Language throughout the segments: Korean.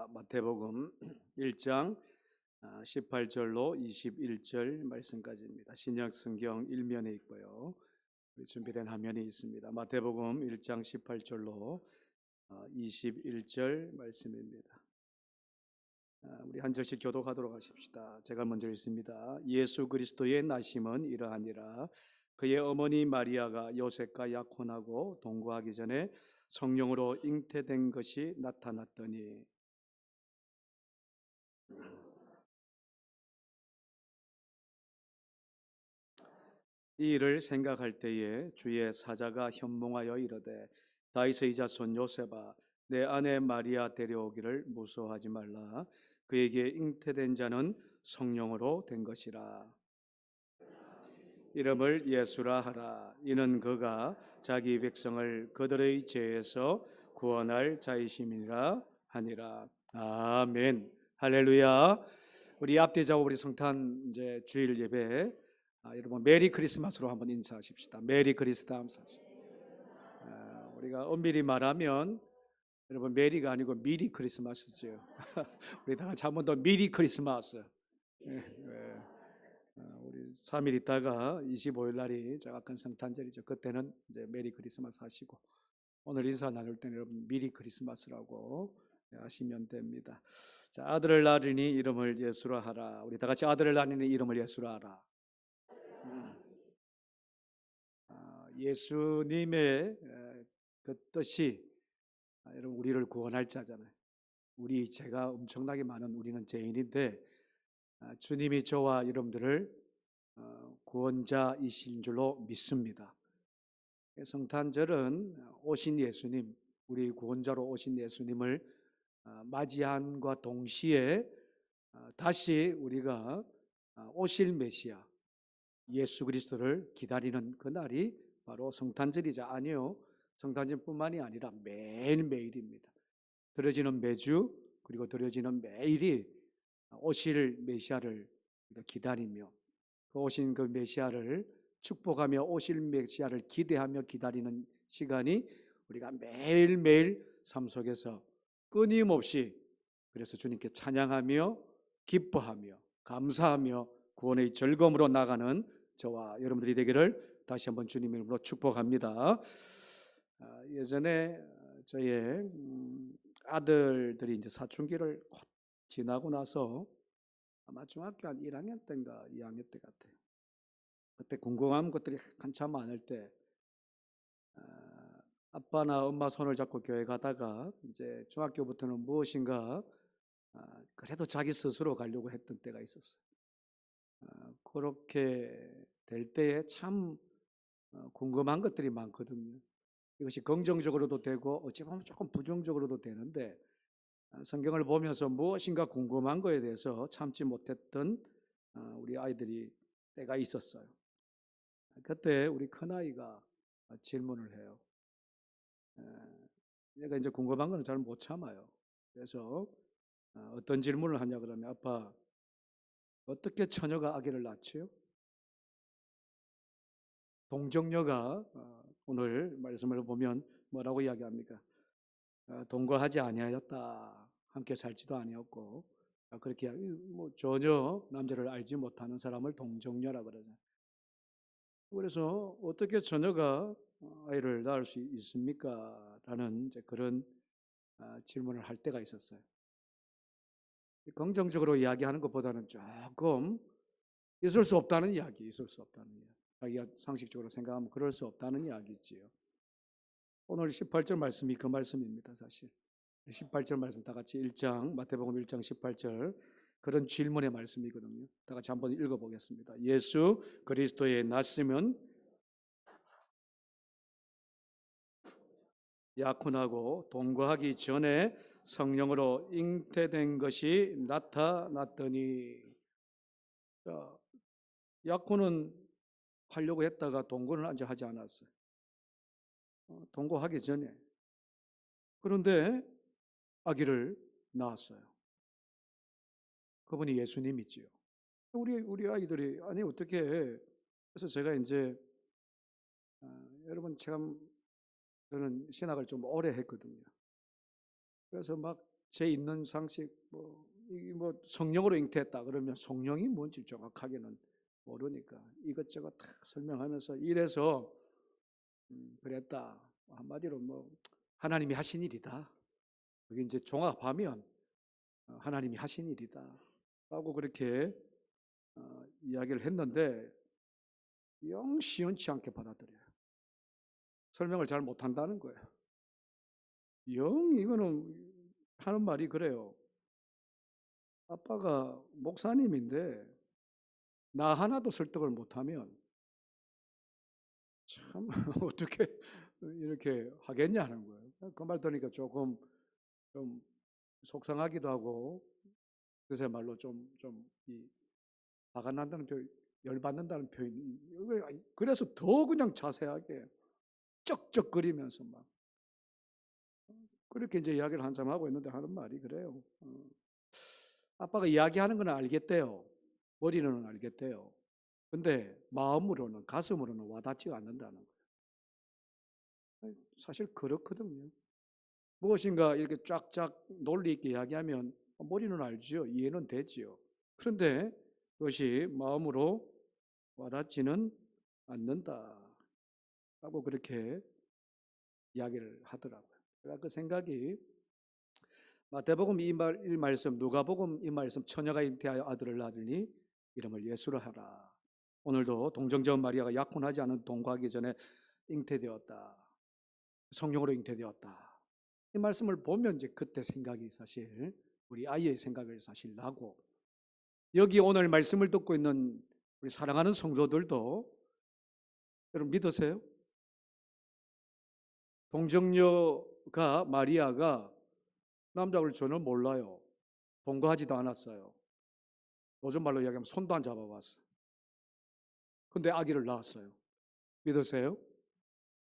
마태복음 1장 18절로 21절 말씀까지입니다. 신약 성경 1면에 있고요. 준비된 화면이 있습니다. 마태복음 1장 18절로 21절 말씀입니다. 우리 한 절씩 교독하도록 하십시다. 제가 먼저 읽습니다. 예수 그리스도의 나심은 이러하니라. 그의 어머니 마리아가 요셉과 약혼하고 동거하기 전에 성령으로 잉태된 것이 나타났더니 이 일을 생각할 때에 주의 사자가 현몽하여 이르되 다윗의 자손 요셉아 내 아내 마리아 데려오기를 무서워하지 말라. 그에게 잉태된 자는 성령으로 된 것이라. 이름을 예수라 하라. 이는 그가 자기 백성을 그들의 죄에서 구원할 자이심이라 하니라. 아멘. 할렐루야. 우리 앞뒤자고 우리 성탄 이제 주일 예배 여러분 메리 크리스마스로 한번 인사하십시다. 메리 크리스마스. 우리가 엄밀히 말하면 여러분 메리가 아니고 미리 크리스마스죠. 우리 다 같이 한 번 더 미리 크리스마스. 우리 3일 있다가 25일 날이 정확한 성탄절이죠. 그때는 이제 메리 크리스마스 하시고 오늘 인사 나눌 때는 여러분 미리 크리스마스라고 하시면 됩니다. 자, 아들을 낳으니 이름을 예수라 하라. 우리 다 같이 아들을 낳으니 이름을 예수라 하라. 예수님의 그 뜻이 여러분 우리를 구원할 자잖아요. 우리 죄가 엄청나게 많은 우리는 죄인인데 주님이 저와 여러분들을 구원자이신 줄로 믿습니다. 성탄절은 오신 예수님, 우리 구원자로 오신 예수님을 맞이함과 동시에 다시 우리가 오실 메시아 예수 그리스도를 기다리는 그날이 바로 성탄절이자 아니요 성탄절뿐만이 아니라 매일매일입니다. 드려지는 매주 그리고 드려지는 매일이 오실 메시아를 기다리며 그 오신 그 메시아를 축복하며 오실 메시아를 기대하며 기다리는 시간이 우리가 매일매일 삶 속에서 끊임없이 그래서 주님께 찬양하며 기뻐하며 감사하며 구원의 즐거움으로 나가는 저와 여러분들이 되기를 다시 한번 주님 이름으로 축복합니다. 예전에 저의 아들들이 이제 사춘기를 지나고 나서 아마 중학교 한 1학년 때인가 2학년 때 같아요. 그때 궁금한 것들이 한참 많을 때 아빠나 엄마 손을 잡고 교회 가다가 이제 중학교부터는 무엇인가 그래도 자기 스스로 가려고 했던 때가 있었어요. 그렇게 될 때에 참 궁금한 것들이 많거든요. 이것이 긍정적으로도 되고 어찌 보면 조금 부정적으로도 되는데 성경을 보면서 무엇인가 궁금한 거에 대해서 참지 못했던 우리 아이들이 때가 있었어요. 그때 우리 큰아이가 질문을 해요. 내가 이제 궁금한 거는 잘 못 참아요. 그래서 어떤 질문을 하냐 그러면 아빠 어떻게 처녀가 아기를 낳지요? 동정녀가 오늘 말씀을 보면 뭐라고 이야기합니까? 동거하지 아니하였다. 함께 살지도 아니었고 그렇게 뭐 전혀 남자를 알지 못하는 사람을 동정녀라 그러죠. 그래서 어떻게 처녀가 아이를 낳을 수 있습니까? 라는 이제 그런 질문을 할 때가 있었어요. 긍정적으로 이야기하는 것보다는 조금 있을 수 없다는 이야기, 있을 수 없다는 이야기. 자기가 상식적으로 생각하면 그럴 수 없다는 이야기지요. 오늘 18절 말씀이 그 말씀입니다, 사실. 18절 말씀 다 같이 1장, 마태복음 1장 18절 그런 질문의 말씀이거든요. 다 같이 한번 읽어보겠습니다. 예수 그리스도의 나심은 약혼하고 동거하기 전에 성령으로 잉태된 것이 나타났더니 약혼은 하려고 했다가 동거는 아직 하지 않았어요. 동거하기 전에. 그런데 아기를 낳았어요. 그분이 예수님이지요. 우리 아이들이 아니 어떻게 그래서 제가 이제 여러분 참 저는 신학을 좀 오래 했거든요. 그래서 막 제 있는 상식 뭐 성령으로 잉태했다 그러면 성령이 뭔지 정확하게는 모르니까 이것저것 다 설명하면서 이래서 그랬다. 한마디로 뭐 하나님이 하신 일이다. 그게 이제 종합하면 하나님이 하신 일이다. 라고 그렇게 이야기를 했는데 영 시원치 않게 받아들여요. 설명을 잘 못한다는 거예요. 영 이거는 하는 말이 그래요. 아빠가 목사님인데 나 하나도 설득을 못하면 참 어떻게 이렇게 하겠냐는 거예요. 그 말 들으니까 조금 좀 속상하기도 하고 그새말로 좀이 화가 난다는 표현, 열받는다는 표현. 그래서 더 그냥 자세하게 쩍쩍거리면서 막 그렇게 이제 이야기를 한참 하고 있는데 하는 말이 그래요. 아빠가 이야기하는 건 알겠대요. 머리로는 알겠대요. 근데 마음으로는 가슴으로는 와닿지가 않는다는 거예요. 사실 그렇거든요. 무엇인가 이렇게 쫙쫙 논리 있게 이야기하면 머리는 알지요. 이해는 되지요. 그런데 그것이 마음으로 와닿지는 않는다. 라고 그렇게 이야기를 하더라고요. 제가 그 생각이 마태복음 이 말씀, 누가복음 이 말씀, 처녀가 잉태하여 아들을 낳으니 이름을 예수로 하라. 오늘도 동정녀 마리아가 약혼하지 않은 동거하기 전에 잉태되었다. 성령으로 잉태되었다. 이 말씀을 보면 이제 그때 생각이 사실 우리 아이의 생각을 사실 나고 여기 오늘 말씀을 듣고 있는 우리 사랑하는 성도들도 여러분 믿으세요? 동정녀가 마리아가 남자를 전혀 몰라요. 동거하지도 않았어요. 요즘 말로 이야기하면 손도 안 잡아봤어요. 근데 아기를 낳았어요. 믿으세요?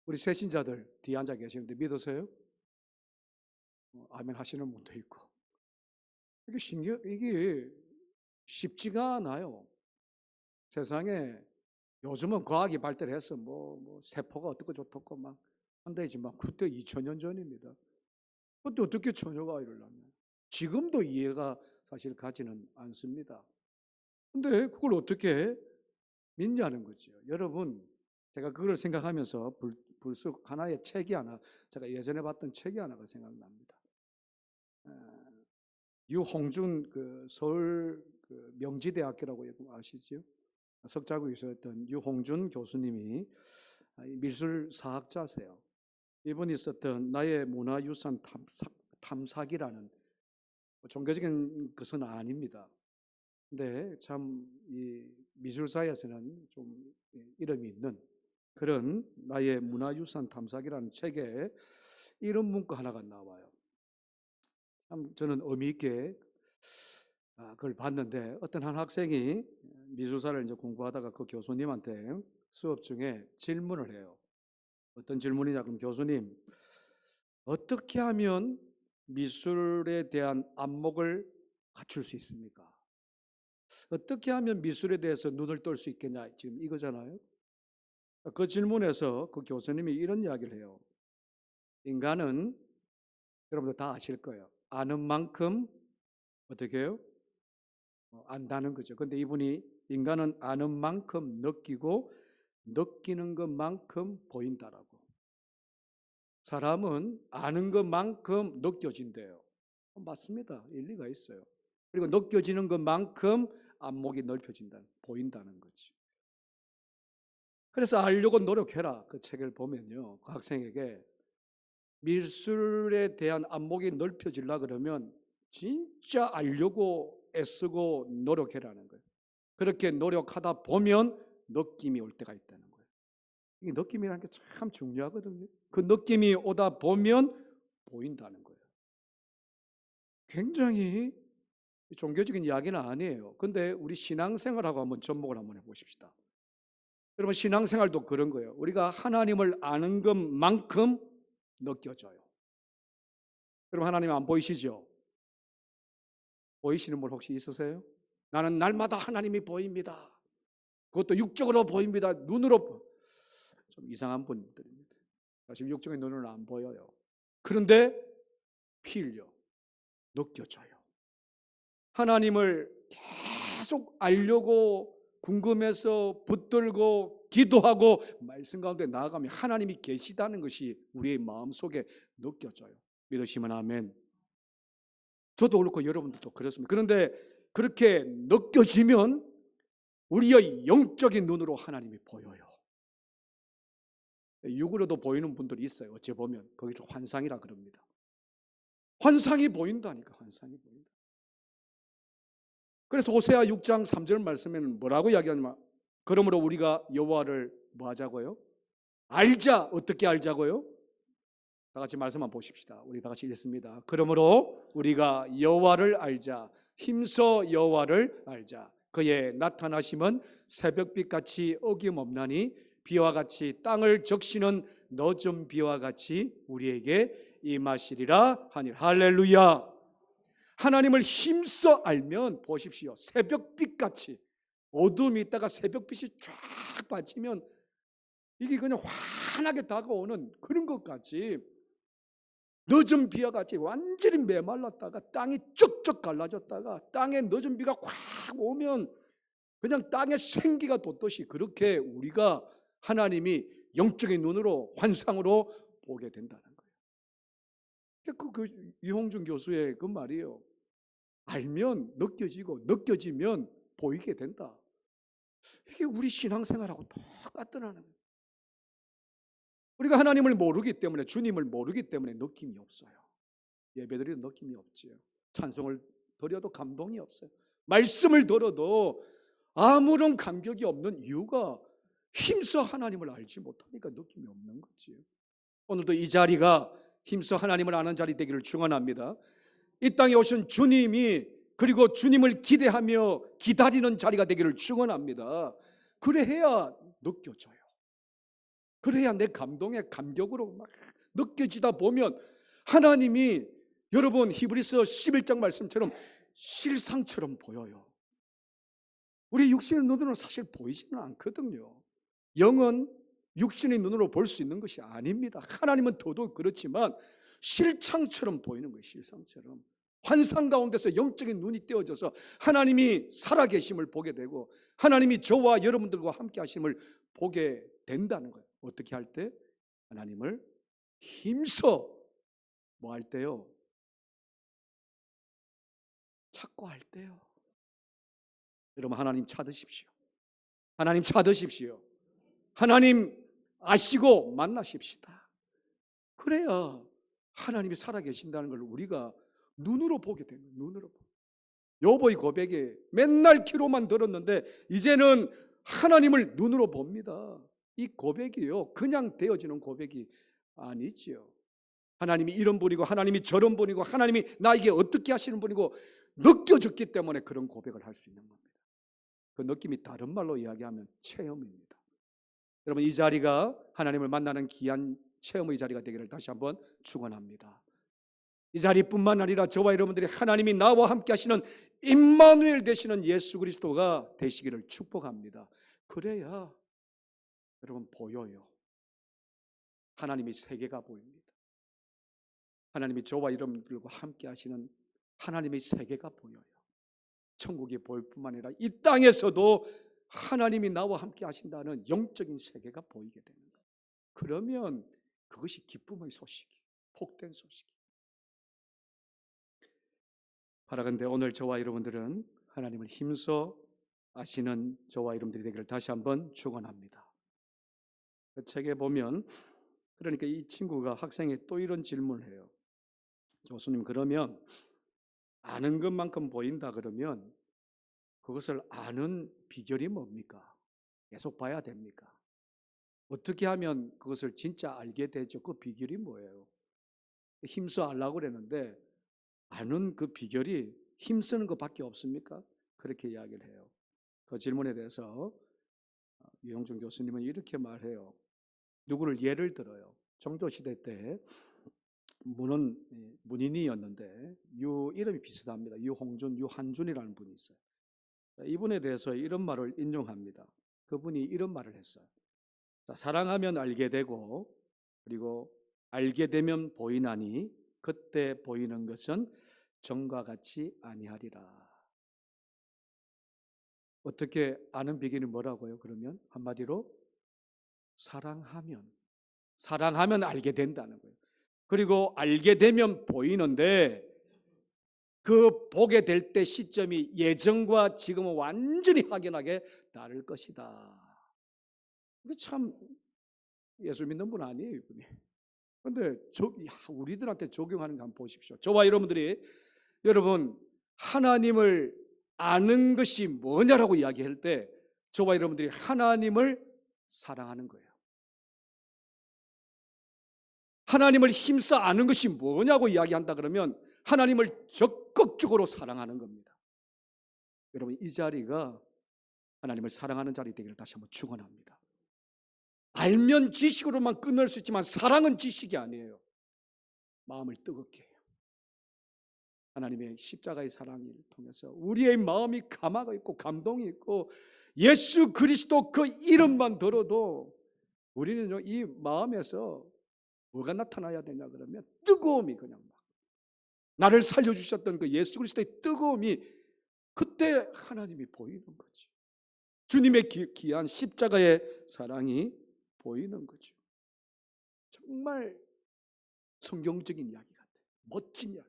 우리 새신자들 뒤에 앉아 계시는데 믿으세요? 아멘 하시는 분도 있고. 이게 쉽지가 않아요. 세상에 요즘은 과학이 발달해서 뭐 세포가 어떻고 좋고 막 한다지만 그때 2000년 전입니다. 그때 어떻게 처녀가 아이를 낳냐? 지금도 이해가 사실 가지는 않습니다. 근데 그걸 어떻게 믿냐는 거죠. 여러분, 제가 그걸 생각하면서 불쑥 하나의 책이 하나, 제가 예전에 봤던 책이 하나가 생각납니다. 유홍준 그 서울 그 명지대학교라고 아시죠? 석자국에 있었던 유홍준 교수님이 미술사학자세요. 이분이 썼던 나의 문화유산 탐사기라는 종교적인 것은 아닙니다. 근데 참 이 미술사에서는 좀 이름이 있는 그런 나의 문화유산 탐사기라는 책에 이런 문구 하나가 나와요. 참 저는 의미 있게 그걸 봤는데 어떤 한 학생이 미술사를 이제 공부하다가 그 교수님한테 수업 중에 질문을 해요. 어떤 질문이냐 그럼 교수님 어떻게 하면 미술에 대한 안목을 갖출 수 있습니까? 어떻게 하면 미술에 대해서 눈을 뜰 수 있겠냐 지금 이거잖아요. 그 질문에서 그 교수님이 이런 이야기를 해요. 인간은 여러분들 다 아실 거예요. 아는 만큼 어떻게 해요? 안다는 거죠. 근데 이분이 인간은 아는 만큼 느끼고 느끼는 것만큼 보인다라고. 사람은 아는 것만큼 느껴진대요. 맞습니다. 일리가 있어요. 그리고 느껴지는 것만큼 안목이 넓혀진다, 보인다는 거지. 그래서 알려고 노력해라. 그 책을 보면요. 그 학생에게 미술에 대한 안목이 넓혀지려 그러면 진짜 알려고 애쓰고 노력해라는 거예요. 그렇게 노력하다 보면 느낌이 올 때가 있다는 거예요. 이 느낌이라는 게 참 중요하거든요. 그 느낌이 오다 보면 보인다는 거예요. 굉장히 종교적인 이야기는 아니에요. 근데 우리 신앙생활하고 한번 접목을 한번 해보십시다. 여러분 신앙생활도 그런 거예요. 우리가 하나님을 아는 것만큼 느껴져요. 여러분 하나님 안 보이시죠? 보이시는 분 혹시 있으세요? 나는 날마다 하나님이 보입니다. 그것도 육적으로 보입니다. 눈으로 좀 이상한 분들입니다. 사실 육적인 눈으로는 안 보여요. 그런데 피 흘려. 느껴져요. 하나님을 계속 알려고 궁금해서 붙들고 기도하고 말씀 가운데 나아가면 하나님이 계시다는 것이 우리의 마음속에 느껴져요. 믿으시면 아멘. 저도 그렇고 여러분들도 그렇습니다. 그런데 그렇게 느껴지면 우리의 영적인 눈으로 하나님이 보여요. 육으로도 보이는 분들이 있어요. 어찌 보면 거기서 환상이라 그럽니다. 환상이 보인다니까. 환상이 보인다. 그래서 호세아 6장 3절 말씀에는 뭐라고 이야기하냐면 그러므로 우리가 여호와를 뭐 하자고요? 알자. 어떻게 알자고요? 다 같이 말씀 한번 보십시다. 우리 다 같이 읽습니다. 그러므로 우리가 여호와를 알자. 힘써 여호와를 알자. 그의 나타나심은 새벽빛같이 어김없나니 비와 같이 땅을 적시는 늦은 비와 같이 우리에게 임하시리라 하니. 할렐루야. 하나님을 힘써 알면 보십시오. 새벽빛같이 어둠이 있다가 새벽빛이 쫙 빠지면 이게 그냥 환하게 다가오는 그런 것 같이 늦은 비와 같이 완전히 메말랐다가 땅이 쩍쩍 갈라졌다가 땅에 늦은 비가 확 오면 그냥 땅에 생기가 돋듯이 그렇게 우리가 하나님이 영적인 눈으로 환상으로 보게 된다는 거예요. 그 유홍준 교수의 그 말이에요. 알면 느껴지고 느껴지면 보이게 된다. 이게 우리 신앙생활하고 똑같더라는 거예요. 우리가 하나님을 모르기 때문에 주님을 모르기 때문에 느낌이 없어요. 예배드리는 느낌이 없지요. 찬송을 드려도 감동이 없어요. 말씀을 들어도 아무런 감격이 없는 이유가 힘써 하나님을 알지 못하니까 느낌이 없는 거지요. 오늘도 이 자리가 힘써 하나님을 아는 자리 되기를 축원합니다. 이 땅에 오신 주님이 그리고 주님을 기대하며 기다리는 자리가 되기를 축원합니다. 그래야 느껴져요. 그래야 내 감동의 감격으로 막 느껴지다 보면 하나님이 여러분 히브리서 11장 말씀처럼 실상처럼 보여요. 우리 육신의 눈으로는 사실 보이지는 않거든요. 영은 육신의 눈으로 볼 수 있는 것이 아닙니다. 하나님은 더더욱 그렇지만 실상처럼 보이는 거예요. 실상처럼. 환상 가운데서 영적인 눈이 띄어져서 하나님이 살아계심을 보게 되고 하나님이 저와 여러분들과 함께 하심을 보게 된다는 거예요. 어떻게 할 때? 하나님을 힘써 뭐 할 때요? 찾고 할 때요. 여러분 하나님 찾으십시오. 하나님 찾으십시오. 하나님 아시고 만나십시다. 그래야 하나님이 살아계신다는 걸 우리가 눈으로 보게 되는 거예요. 눈으로 보게. 여보의 고백에 맨날 귀로만 들었는데 이제는 하나님을 눈으로 봅니다. 이 고백이요 그냥 되어지는 고백이 아니지요. 하나님이 이런 분이고 하나님이 저런 분이고 하나님이 나에게 어떻게 하시는 분이고 느껴졌기 때문에 그런 고백을 할 수 있는 겁니다. 그 느낌이 다른 말로 이야기하면 체험입니다. 여러분 이 자리가 하나님을 만나는 귀한 체험의 자리가 되기를 다시 한번 축원합니다. 이 자리뿐만 아니라 저와 여러분들이 하나님이 나와 함께 하시는 임마누엘 되시는 예수 그리스도가 되시기를 축복합니다. 그래야 여러분 보여요. 하나님의 세계가 보입니다. 하나님이 저와 여러분들과 함께 하시는 하나님의 세계가 보여요. 천국이 보일 뿐만 아니라 이 땅에서도 하나님이 나와 함께 하신다는 영적인 세계가 보이게 되는 거예요. 그러면 그것이 기쁨의 소식이 복된 소식이. 바라건대 오늘 저와 여러분들은 하나님을 힘써 아시는 저와 여러분들이 되기를 다시 한번 축원합니다. 그 책에 보면 그러니까 이 친구가 학생이 또 이런 질문을 해요. 교수님 그러면 아는 것만큼 보인다 그러면 그것을 아는 비결이 뭡니까? 계속 봐야 됩니까? 어떻게 하면 그것을 진짜 알게 되죠? 그 비결이 뭐예요? 힘써 알라고 그랬는데 아는 그 비결이 힘쓰는 것밖에 없습니까? 그렇게 이야기를 해요. 그 질문에 대해서 유영준 교수님은 이렇게 말해요. 누구를 예를 들어요. 정조시대 때 문인이었는데 이름이 비슷합니다. 유홍준, 유한준이라는 분이 있어요. 이분에 대해서 이런 말을 인용합니다. 그분이 이런 말을 했어요. 사랑하면 알게 되고 그리고 알게 되면 보이나니 그때 보이는 것은 전과 같이 아니하리라. 어떻게 아는 비결이 뭐라고요? 그러면 한마디로 사랑하면 알게 된다는 거예요. 그리고 알게 되면 보이는데 그 보게 될 때 시점이 예전과 지금은 완전히 확연하게 다를 것이다. 이게 참 예수 믿는 분 아니에요, 이분이. 그런데 우리들한테 적용하는 거 한번 보십시오. 저와 여러분들이 여러분 하나님을 아는 것이 뭐냐라고 이야기할 때 저와 여러분들이 하나님을 사랑하는 거예요. 하나님을 힘써 아는 것이 뭐냐고 이야기한다 그러면 하나님을 적극적으로 사랑하는 겁니다. 여러분 이 자리가 하나님을 사랑하는 자리 되기를 다시 한번 축원합니다. 알면 지식으로만 끝낼 수 있지만 사랑은 지식이 아니에요. 마음을 뜨겁게 해요. 하나님의 십자가의 사랑을 통해서 우리의 마음이 감화가 있고 감동이 있고 예수 그리스도 그 이름만 들어도 우리는 이 마음에서 뭐가 나타나야 되냐 그러면 뜨거움이 그냥 막 나를 살려주셨던 그 예수 그리스도의 뜨거움이 그때 하나님이 보이는 거지. 주님의 귀한 십자가의 사랑이 보이는 거죠. 정말 성경적인 이야기 같아요. 멋진 이야기.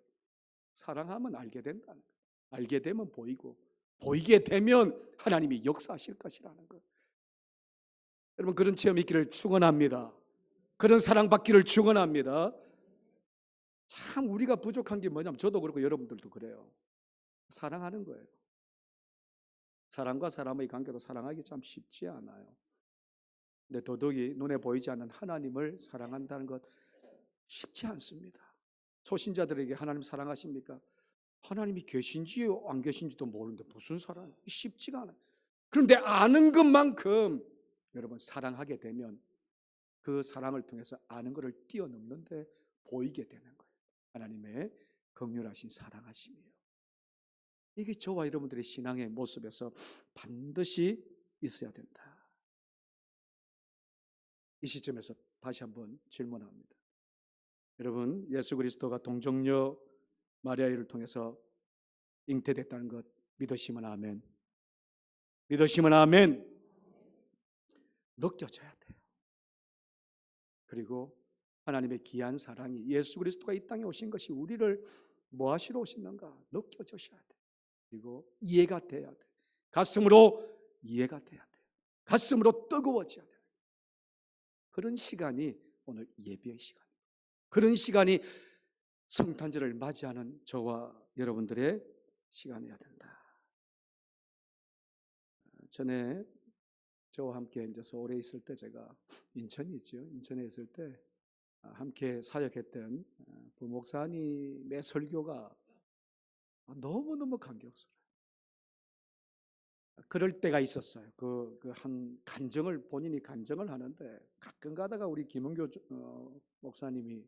사랑하면 알게 된다는 거예요. 알게 되면 보이고 보이게 되면 하나님이 역사하실 것이라는 거예요. 여러분 그런 체험 있기를 축원합니다. 그런 사랑받기를 축원합니다. 참 우리가 부족한 게 뭐냐면 저도 그렇고 여러분들도 그래요. 사랑하는 거예요. 사람과 사람의 관계도 사랑하기 참 쉽지 않아요. 근데 더더욱이 눈에 보이지 않는 하나님을 사랑한다는 것 쉽지 않습니다. 초신자들에게 하나님 사랑하십니까? 하나님이 계신지 안 계신지도 모르는데 무슨 사랑? 쉽지가 않아요. 그런데 아는 것만큼 여러분 사랑하게 되면 그 사랑을 통해서 아는 것을 뛰어넘는데 보이게 되는 거예요. 하나님의 긍휼하신 사랑하심이에요. 이게 저와 여러분들의 신앙의 모습에서 반드시 있어야 된다. 이 시점에서 다시 한번 질문합니다. 여러분 예수 그리스도가 동정녀 마리아를 통해서 잉태됐다는 것 믿으시면 아멘. 믿으시면 아멘. 느껴져야 돼요. 그리고 하나님의 귀한 사랑이 예수 그리스도가 이 땅에 오신 것이 우리를 뭐 하시러 오셨는가 느껴져야 돼요. 그리고 이해가 돼야 돼요. 가슴으로 이해가 돼야 돼요. 가슴으로 뜨거워져야 돼요. 그런 시간이 오늘 예배의 시간입니다. 그런 시간이 성탄절을 맞이하는 저와 여러분들의 시간이어야 된다. 전에 저와 함께 이제 서울에 있을 때 제가 인천이죠. 인천에 있을 때 함께 사역했던 부목사님의 설교가 너무너무 감격스러워요. 그럴 때가 있었어요. 한 간증을 본인이 간증을 하는데 가끔 가다가 우리 김은교 목사님이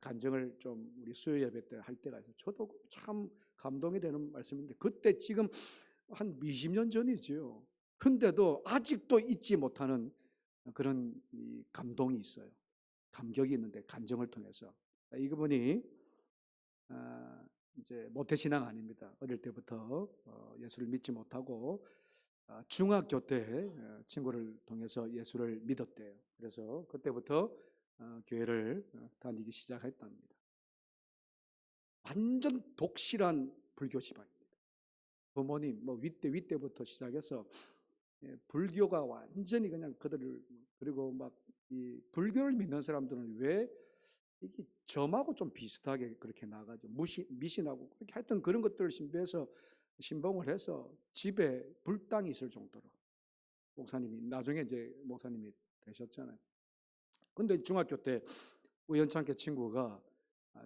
간증을 좀 우리 수요 예배 때 할 때가 있어요. 저도 참 감동이 되는 말씀인데 그때 지금 한 20년 전이지요. 근데도 아직도 잊지 못하는 그런 감동이 있어요. 감격이 있는데 간증을 통해서 이분이 이제 모태신앙 아닙니다. 어릴 때부터 예수를 믿지 못하고 중학교 때 친구를 통해서 예수를 믿었대요. 그래서 그때부터 교회를 다니기 시작했답니다. 완전 독실한 불교 집안입니다. 부모님 뭐 윗대부터 시작해서 불교가 완전히 그냥 그들을 그리고 막 이 불교를 믿는 사람들은 왜 이게 점하고 좀 비슷하게 그렇게 나가죠. 미신하고 그렇게 하여튼 그런 것들을 신비해서 신봉을 해서 집에 불당이 있을 정도로 목사님이 나중에 이제 목사님이 되셨잖아요. 근데 중학교 때 우연찮게 친구가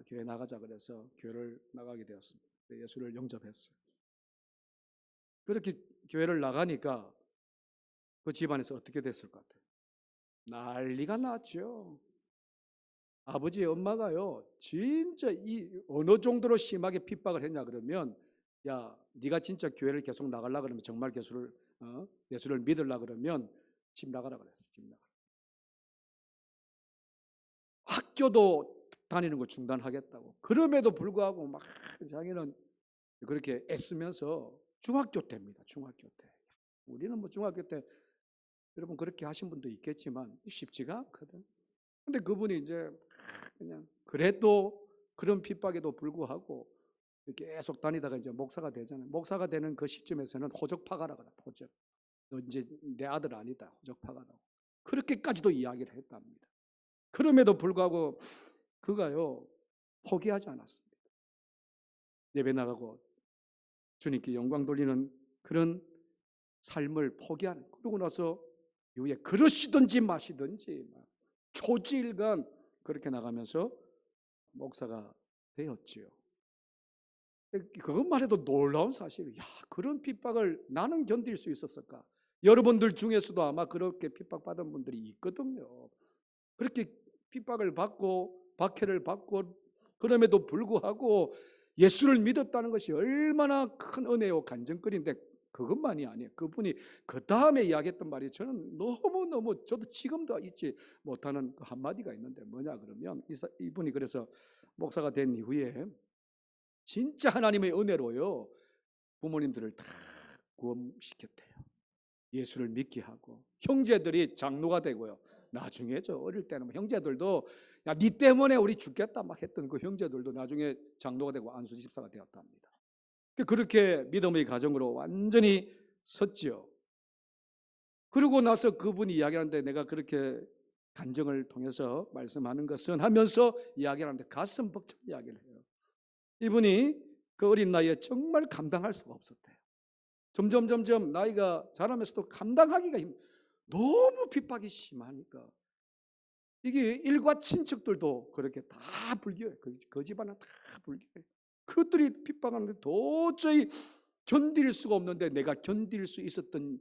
교회 나가자 그래서 교회를 나가게 되었습니다. 예수를 영접했어요. 그렇게 교회를 나가니까 그 집안에서 어떻게 됐을 것 같아요? 난리가 났죠. 아버지 엄마가요 진짜 이 어느 정도로 심하게 핍박을 했냐 그러면 야 네가 진짜 교회를 계속 나가려 그러면 정말 예수를 믿으려 그러면 집 나가라 그랬어. 집 나가라. 학교도 다니는 거 중단하겠다고. 그럼에도 불구하고 막 자기는 그렇게 애쓰면서 중학교 때입니다. 중학교 때. 우리는 뭐 중학교 때 여러분 그렇게 하신 분도 있겠지만 쉽지가 않거든. 근데 그분이 이제 그냥 그래도 그런 핍박에도 불구하고 이렇게 계속 다니다가 이제 목사가 되잖아요. 목사가 되는 그 시점에서는 호적파가라 그래. 호적. 너 이제 내 아들 아니다. 호적파가라고. 그렇게까지도 이야기를 했답니다. 그럼에도 불구하고 그가요 포기하지 않았습니다. 예배 나가고 주님께 영광 돌리는 그런 삶을 포기하는. 그러고 나서 이후에 그러시든지 마시든지 초지일간 그렇게 나가면서 목사가 되었지요. 그것만 해도 놀라운 사실이에요. 야, 그런 핍박을 나는 견딜 수 있었을까? 여러분들 중에서도 아마 그렇게 핍박받은 분들이 있거든요. 그렇게 핍박을 받고 박해를 받고 그럼에도 불구하고 예수를 믿었다는 것이 얼마나 큰 은혜요 간증거리인데 그것만이 아니에요. 그분이 그 다음에 이야기했던 말이 저는 너무너무 저도 지금도 잊지 못하는 그 한마디가 있는데 뭐냐 그러면 이분이 그래서 목사가 된 이후에 진짜 하나님의 은혜로요 부모님들을 다 구원시켰대요. 예수를 믿게 하고 형제들이 장로가 되고요. 나중에 저 어릴 때는 형제들도 야, 니 때문에 우리 죽겠다 막 했던 그 형제들도 나중에 장로가 되고 안수 집사가 되었답니다. 그렇게 믿음의 가정으로 완전히 섰지요. 그러고 나서 그분이 이야기하는데 내가 그렇게 간증을 통해서 말씀하는 것은 하면서 이야기하는데 가슴 벅찬 이야기를 해요. 이분이 그 어린 나이에 정말 감당할 수가 없었대요. 점점 나이가 자라면서도 감당하기가 너무 핍박이 심하니까 이게 일과 친척들도 그렇게 다 불교예요. 그 집안은 다 불교예요. 그것들이 핍박하는데 도저히 견딜 수가 없는데 내가 견딜 수 있었던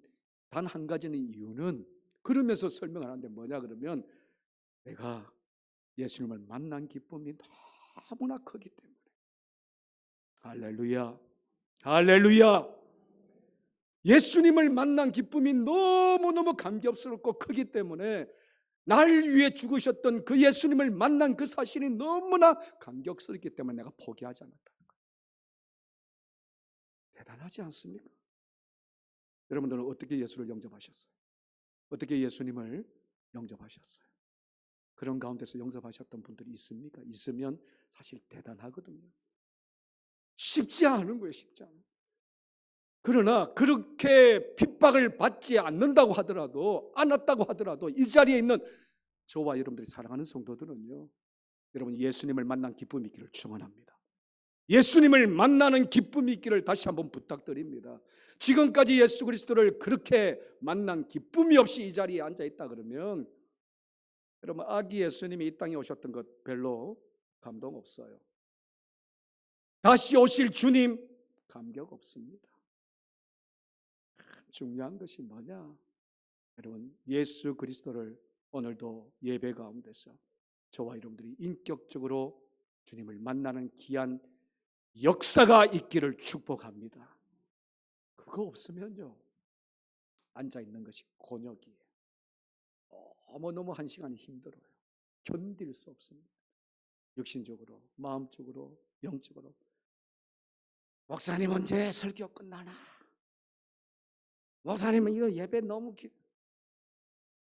단 한 가지는 이유는 그러면서 설명을 하는데 뭐냐 그러면 내가 예수님을 만난 기쁨이 너무나 크기 때문에. 할렐루야. 할렐루야. 예수님을 만난 기쁨이 너무너무 감격스럽고 크기 때문에 날 위해 죽으셨던 그 예수님을 만난 그 사실이 너무나 감격스럽기 때문에 내가 포기하지 않았다는 거예요. 대단하지 않습니까? 여러분들은 어떻게 예수를 영접하셨어요? 어떻게 예수님을 영접하셨어요? 그런 가운데서 영접하셨던 분들이 있습니까? 있으면 사실 대단하거든요. 쉽지 않은 거예요. 쉽지 않은 거예요. 그러나 그렇게 핍박을 받지 않는다고 하더라도 않았다고 하더라도 이 자리에 있는 저와 여러분들이 사랑하는 성도들은요, 여러분 예수님을 만난 기쁨이 있기를 축원합니다. 예수님을 만나는 기쁨이 있기를 다시 한번 부탁드립니다. 지금까지 예수 그리스도를 그렇게 만난 기쁨이 없이 이 자리에 앉아 있다 그러면 여러분 아기 예수님이 이 땅에 오셨던 것 별로 감동 없어요. 다시 오실 주님 감격 없습니다. 중요한 것이 뭐냐? 여러분 예수 그리스도를 오늘도 예배 가운데서 저와 여러분들이 인격적으로 주님을 만나는 귀한 역사가 있기를 축복합니다. 그거 없으면요 앉아있는 것이 곤욕이에요. 너무너무 한 시간이 힘들어요. 견딜 수 없습니다. 육신적으로, 마음적으로, 영적으로. 목사님 언제 설교 끝나나? 목사님은 이거 예배 너무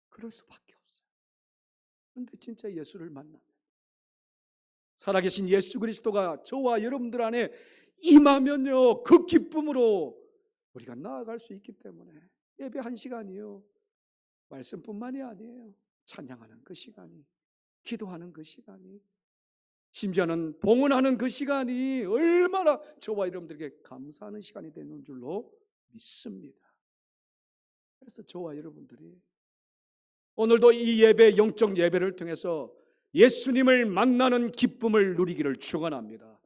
그럴 수밖에 없어요. 그런데 진짜 예수를 만나면 살아계신 예수 그리스도가 저와 여러분들 안에 임하면요 그 기쁨으로 우리가 나아갈 수 있기 때문에 예배 한 시간이요 말씀뿐만이 아니에요. 찬양하는 그 시간이, 기도하는 그 시간이, 심지어는 봉헌하는 그 시간이 얼마나 저와 여러분들에게 감사하는 시간이 되는 줄로 믿습니다. 그래서 저와 여러분들이 오늘도 이 예배, 영적 예배를 통해서 예수님을 만나는 기쁨을 누리기를 축원합니다.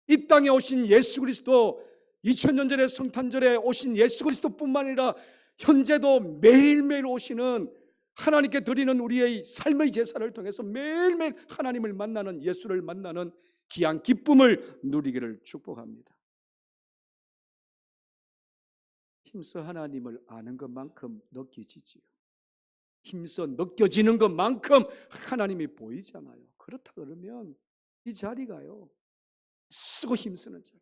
이 땅에 오신 예수 그리스도, 2000년 전에 성탄절에 오신 예수 그리스도뿐만 아니라 현재도 매일매일 오시는 하나님께 드리는 우리의 삶의 제사를 통해서 매일매일 하나님을 만나는, 예수를 만나는 귀한 기쁨을 누리기를 축복합니다. 힘써 하나님을 아는 것만큼 느껴지지요. 힘써 느껴지는 것만큼 하나님이 보이잖아요. 그렇다 그러면 이 자리가요, 쓰고 힘쓰는 자리.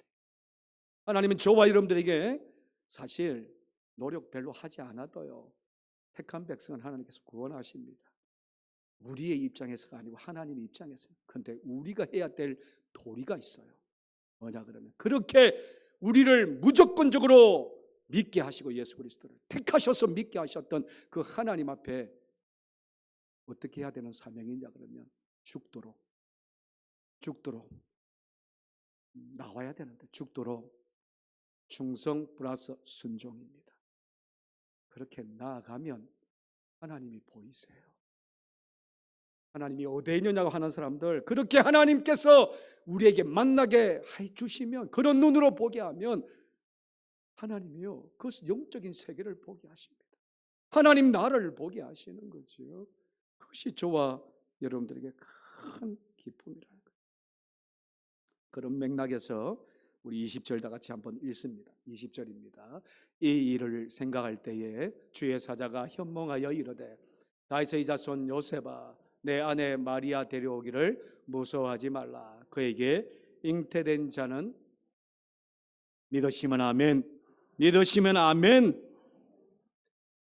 하나님은 저와 여러분들에게 사실 노력 별로 하지 않아도요, 택한 백성은 하나님께서 구원하십니다. 우리의 입장에서가 아니고 하나님의 입장에서. 그런데 우리가 해야 될 도리가 있어요. 뭐냐 그러면, 그렇게 우리를 무조건적으로 믿게 하시고 예수 그리스도를 택하셔서 믿게 하셨던 그 하나님 앞에 어떻게 해야 되는 사명이냐 그러면, 죽도록 나와야 되는데, 죽도록 충성 플러스 순종입니다. 그렇게 나아가면 하나님이 보이세요. 하나님이 어디에 있느냐고 하는 사람들, 그렇게 하나님께서 우리에게 만나게 해주시면, 그런 눈으로 보게 하면 하나님이요, 그 영적인 세계를 보게 하십니다. 하나님 나라를 보게 하시는 거죠. 그것이 저와 여러분들에게 큰 기쁨이라는 거예요. 그런 맥락에서 우리 20절 다 같이 한번 읽습니다. 20절입니다. 이 일을 생각할 때에 주의 사자가 현몽하여 이르되, 다윗의 자손 요셉아, 내 아내 마리아 데려오기를 무서워하지 말라. 그에게 잉태된 자는, 믿으시면 아멘, 믿으시면 아멘.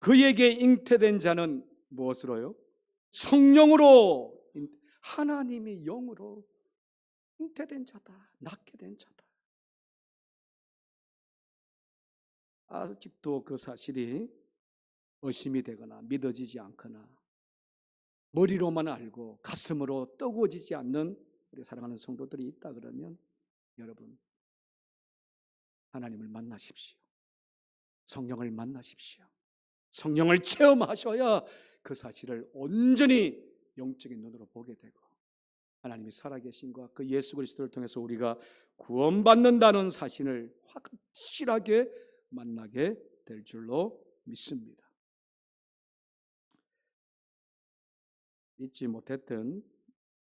그에게 잉태된 자는 무엇으로요? 성령으로, 하나님이 영으로 잉태된 자다, 낳게 된 자다. 아직도 그 사실이 의심이 되거나 믿어지지 않거나 머리로만 알고 가슴으로 뜨거워지지 않는 우리 사랑하는 성도들이 있다 그러면, 여러분, 하나님을 만나십시오. 성령을 만나십시오. 성령을 체험하셔야 그 사실을 온전히 영적인 눈으로 보게 되고, 하나님이 살아계신과 그 예수 그리스도를 통해서 우리가 구원받는다는 사실을 확실하게 만나게 될 줄로 믿습니다. 잊지 못했던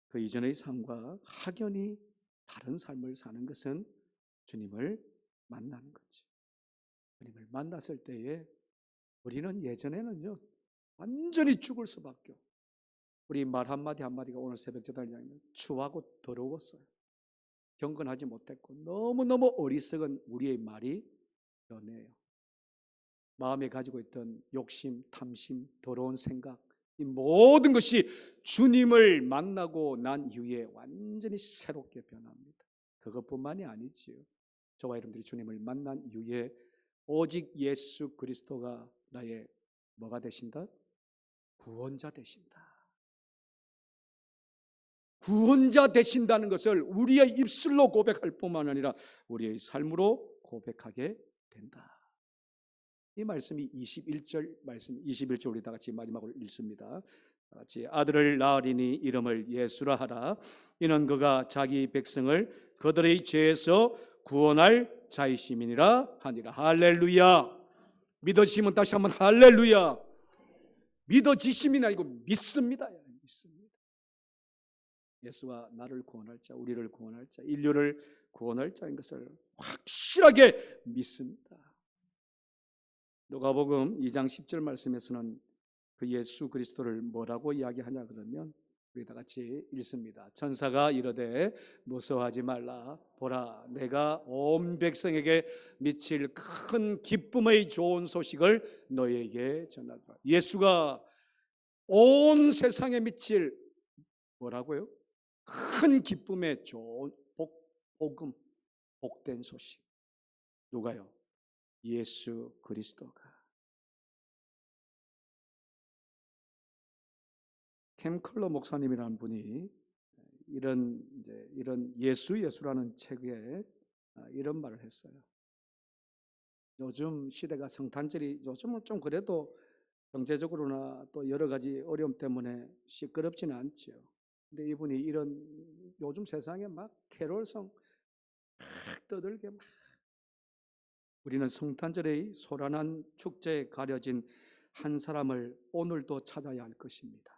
그 이전의 삶과 확연히 다른 삶을 사는 것은 주님을 만나는 거지. 주님을 만났을 때에 우리는 예전에는요, 완전히 죽을 수밖에 없고, 우리 말 한마디 한마디가 오늘 새벽 제단장님 추하고 더러웠어요. 경건하지 못했고 너무너무 어리석은 우리의 말이 연해요. 마음에 가지고 있던 욕심, 탐심, 더러운 생각, 이 모든 것이 주님을 만나고 난 이후에 완전히 새롭게 변합니다. 그것뿐만이 아니지요. 저와 여러분들이 주님을 만난 이후에 오직 예수 그리스도가 나의 뭐가 되신다? 구원자 되신다. 구원자 되신다는 것을 우리의 입술로 고백할 뿐만 아니라 우리의 삶으로 고백하게 된다. 이 말씀이 21절 말씀, 21절 우리 다 같이 마지막으로 읽습니다. 같이, 아들을 낳으리니 이름을 예수라 하라. 이는 그가 자기 백성을 그들의 죄에서 구원할 자이심이니라 하니라. 할렐루야. 믿어지시면 다시 한번 할렐루야. 믿어지심이 아니고 믿습니다. 믿습니다. 예수가 나를 구원할 자, 우리를 구원할 자, 인류를 구원할 자인 것을 확실하게 믿습니다. 누가복음 2장 10절 말씀에서는 그 예수 그리스도를 뭐라고 이야기하냐 그러면, 우리 다 같이 읽습니다. 천사가 이르되 무서워하지 말라. 보라, 내가 온 백성에게 미칠 큰 기쁨의 좋은 소식을 너희에게 전하노라. 예수가 온 세상에 미칠 뭐라고요? 큰 기쁨의 좋은 복음, 복된 소식. 누가요? 예수 그리스도가. 캠 컬러 목사님이라는 분이 이런 예수라는 책에 이런 말을 했어요. 요즘 시대가 성탄절이 요즘은 좀 그래도 경제적으로나 또 여러 가지 어려움 때문에 시끄럽지는 않죠. 근데 이분이 이런, 요즘 세상에 막 캐롤송 막 떠들게 막, 우리는 성탄절의 소란한 축제에 가려진 한 사람을 오늘도 찾아야 할 것입니다.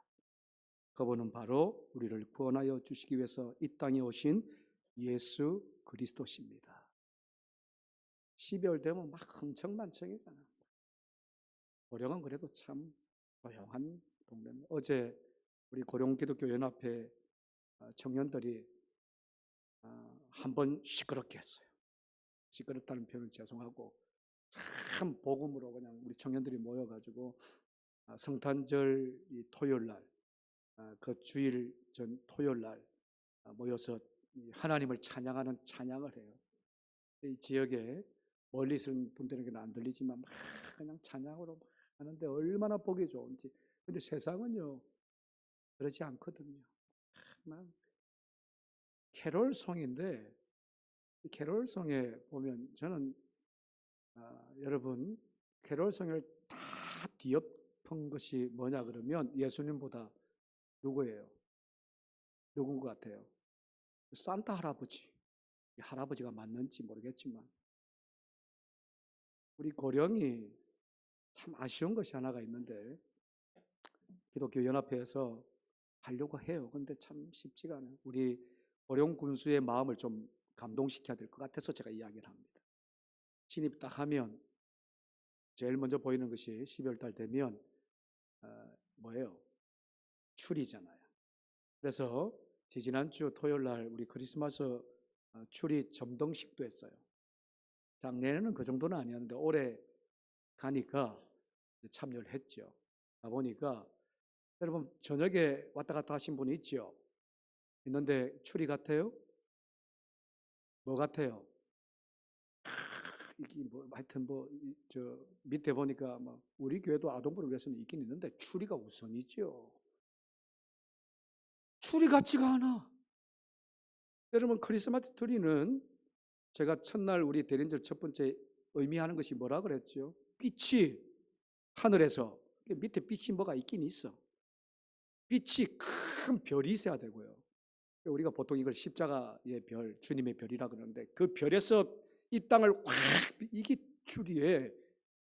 그분은 바로 우리를 구원하여 주시기 위해서 이 땅에 오신 예수 그리스도십니다. 12월 되면 막 흥청만청이잖아. 고령은 그래도 참 조용한 동네입니다. 어제 우리 고령기독교연합회 청년들이 한번 시끄럽게 했어요. 시끄럽다는 표현은 죄송하고 참 복음으로 그냥 우리 청년들이 모여가지고 성탄절 이 토요일 날, 그 주일 전 토요일 날 모여서 하나님을 찬양하는 찬양을 해요. 이 지역에 멀리 있는 분들에게는 안 들리지만 막 그냥 찬양으로 막 하는데 얼마나 보기 좋은지. 근데 세상은요 그러지 않거든요. 막 캐롤송인데 이 캐롤송에 보면 저는 여러분 캐롤송을 다 뒤엎은 것이 뭐냐 그러면 예수님보다 누구예요? 누군 것 같아요? 산타 할아버지. 이 할아버지가 맞는지 모르겠지만 우리 고령이 참 아쉬운 것이 하나가 있는데 기독교 연합회에서 하려고 해요. 근데 참 쉽지가 않아요. 우리 고령 군수의 마음을 좀 감동시켜야 될 것 같아서 제가 이야기를 합니다. 진입 딱 하면 제일 먼저 보이는 것이 12월 달 되면 뭐예요? 추리잖아요. 그래서 지지난주 토요일 날 우리 크리스마스 추리 점등식도 했어요. 작년에는 그 정도는 아니었는데 올해 가니까 참여를 했죠. 가보니까 여러분 저녁에 왔다 갔다 하신 분이 있죠? 있는데 추리 같아요? 뭐 같아요? 이게 뭐 하여튼 뭐 저 밑에 보니까 뭐 우리 교회도 아동부를 위해서는 있긴 있는데 추리가 우선이죠. 추리 같지가 않아. 여러분 크리스마스 트리는 제가 첫날 우리 대림절 첫 번째 의미하는 것이 뭐라 그랬죠? 빛이 하늘에서 밑에 빛이 뭐가 있긴 있어. 빛이 큰 별이 있어야 되고요. 우리가 보통 이걸 십자가의 별, 주님의 별이라 그러는데 그 별에서 이 땅을 확 이게 추리의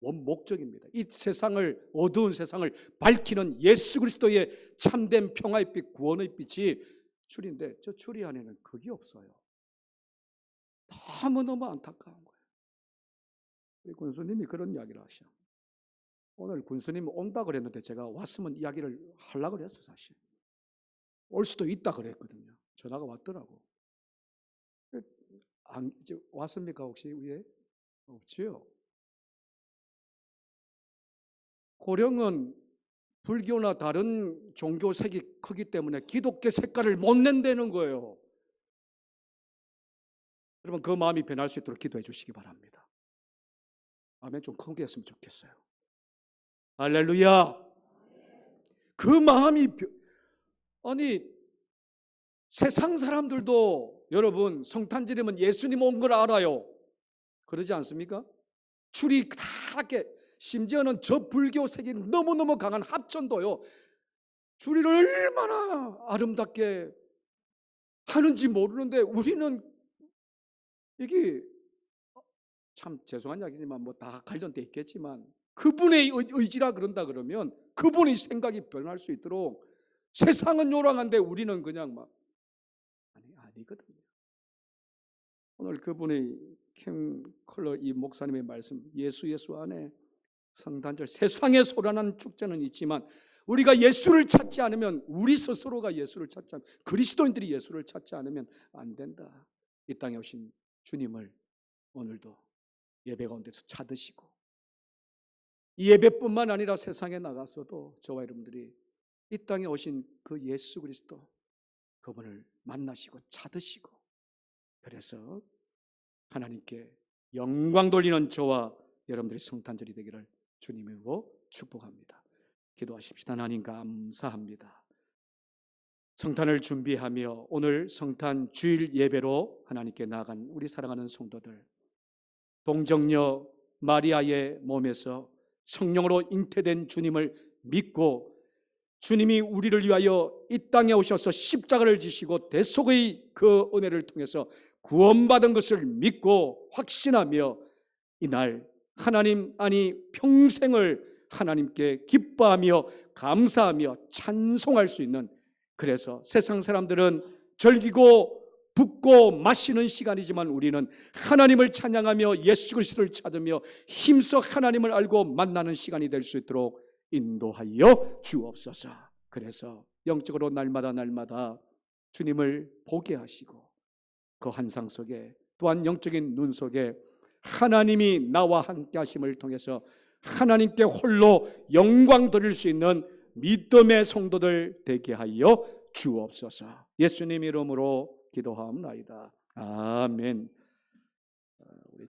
원 목적입니다. 이 세상을 어두운 세상을 밝히는 예수 그리스도의 참된 평화의 빛, 구원의 빛이 추리인데 저 추리 안에는 그게 없어요. 너무너무 안타까운 거예요. 우리 군수님이 그런 이야기를 하셔. 오늘 군수님 온다 그랬는데 제가 왔으면 이야기를 하려고 그랬어 사실. 올 수도 있다 그랬거든요. 전화가 왔더라고. 왔습니까 혹시 위에? 없지요. 고령은 불교나 다른 종교 색이 크기 때문에 기독교 색깔을 못 낸다는 거예요. 여러분 그 마음이 변할 수 있도록 기도해 주시기 바랍니다. 아멘. 좀 크게 했으면 좋겠어요. 할렐루야. 그 마음이 아니 세상 사람들도 여러분 성탄절이면 예수님 온 걸 알아요. 그러지 않습니까? 줄이 다 이렇게 심지어는 저 불교 색이 너무너무 강한 합천도요. 줄이를 얼마나 아름답게 하는지 모르는데 우리는 이게 참 죄송한 이야기지만 뭐 다 관련돼 있겠지만 그분의 의지라 그런다 그러면 그분의 생각이 변할 수 있도록 세상은 요랑한데 우리는 그냥 막 아니거든요. 오늘 그분의 캠 컬러 이 목사님의 말씀 예수 안에 성탄절 세상에 소란한 축제는 있지만 우리가 예수를 찾지 않으면 우리 스스로가 예수를 찾지 않으면 그리스도인들이 예수를 찾지 않으면 안 된다. 이 땅에 오신 주님을 오늘도 예배 가운데서 찾으시고 이 예배뿐만 아니라 세상에 나가서도 저와 여러분들이 이 땅에 오신 그 예수 그리스도 그분을 만나시고 찾으시고 그래서 하나님께 영광 돌리는 저와 여러분들의 성탄절이 되기를 주님으로 축복합니다. 기도하십시다. 하나님 감사합니다. 성탄을 준비하며 오늘 성탄 주일 예배로 하나님께 나아간 우리 사랑하는 성도들 동정녀 마리아의 몸에서 성령으로 잉태된 주님을 믿고 주님이 우리를 위하여 이 땅에 오셔서 십자가를 지시고 대속의 그 은혜를 통해서 구원받은 것을 믿고 확신하며 이날 하나님 아니 평생을 하나님께 기뻐하며 감사하며 찬송할 수 있는 그래서 세상 사람들은 즐기고 붓고 마시는 시간이지만 우리는 하나님을 찬양하며 예수 그리스도를 찾으며 힘써 하나님을 알고 만나는 시간이 될 수 있도록 인도하여 주옵소서. 그래서 영적으로 날마다 주님을 보게 하시고 그 환상 속에, 또한 영적인 눈 속에 하나님이 나와 함께 하심을 통해서 하나님께 홀로 영광 드릴 수 있는 믿음의 성도들 되게 하여 주옵소서. 예수님 이름으로 기도하옵나이다. 아멘.